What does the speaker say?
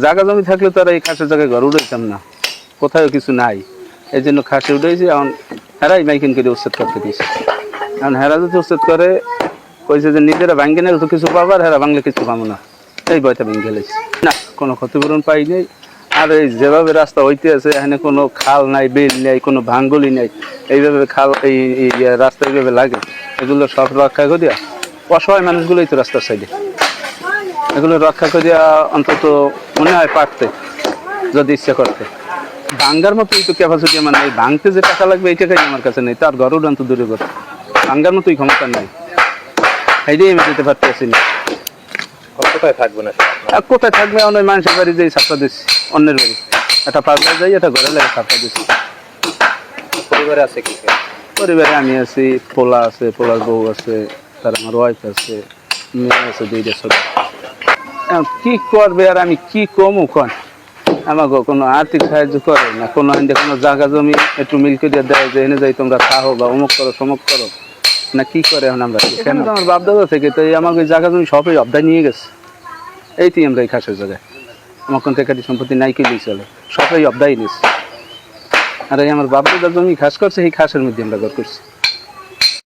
জায়গা জমি থাকলে তো আর এই খাসের জায়গায় ঘর উঠাইতাম না, কোথাও কিছু নাই, এই জন্য খাসে উঠেছি। এখন হেরাই মাইকিন করে উচ্ছেদ করতে দিয়েছে। এখন হেরা যদি উচ্ছেদ করে কইছে যে নিজেরা ভাঙ্গে নেই তো কিছু পাবার, হেরা ভাঙলে কিছু পাবো না, এই বইটা ভেঙে গেলেছি না, কোনো ক্ষতিপূরণ পাই নেই। আর এই যেভাবে রাস্তা হইতে আছে এখানে কোনো খাল নাই, বিল নেই, কোনো ভাঙ্গলই নেই, এইভাবে খাল এই রাস্তা এইভাবে লাগে, এগুলো সব রক্ষা করিয়া অসহায় মানুষগুলোই তো রাস্তার সাইডে, এগুলো রক্ষা করিয়া অন্তত মনে হয় পারতে যদি ইচ্ছা করতে। ভাঙ্গার মতো এই তো ক্যাপাসিটি আমার নেই, ভাঙতে যে টাকা লাগবে এই টাকাই আমার কাছে নেই, তার ঘর উড়ান তো দূরে করে, ভাঙ্গার মতোই ক্ষমতা নাই, এইটাই আমি যেতে পারতেছি না। কোথায় থাকবে না, আর কোথায় থাকবে? অনেক মানুষের বাড়ি যেই ছাপটা দিচ্ছি, অন্যের বাড়ি, একটা পাগলা যাই, একটা ঘরে লাগে ছাপটা দিচ্ছি। পরিবারে আছে কি? পরিবারে আমি আছি, পোলা আছে, পোলার বউ আছে, তার আমার ওয়াইফ আছে, মেয়ে আছে, দুইটা ছোট। এখন কি করবে আর আমি কি কমু কন? আমাকে কোনো আর্থিক সাহায্য করে না, কোনো কোনো জায়গা জমি একটু মিল করে দেয় যে এনে যাই তোমরা খাও বা অমুক করো সমুক করো না, কি করে এখন আমরা? কেন আমার বাপ দাদা থেকে তো আমাকে জায়গা জমি সবই অবদায় নিয়ে গেছে, এইটাই আমরা এই খাসের জায়গায়, আমার কোন টেকাটি সম্পত্তি নাই কিনলেই চলে, সবাই অবদায় নিয়েছে। আর এই আমার বাপ দাদার জমি খাস করছে, এই খাসের মধ্যে আমরা ঘর করছি।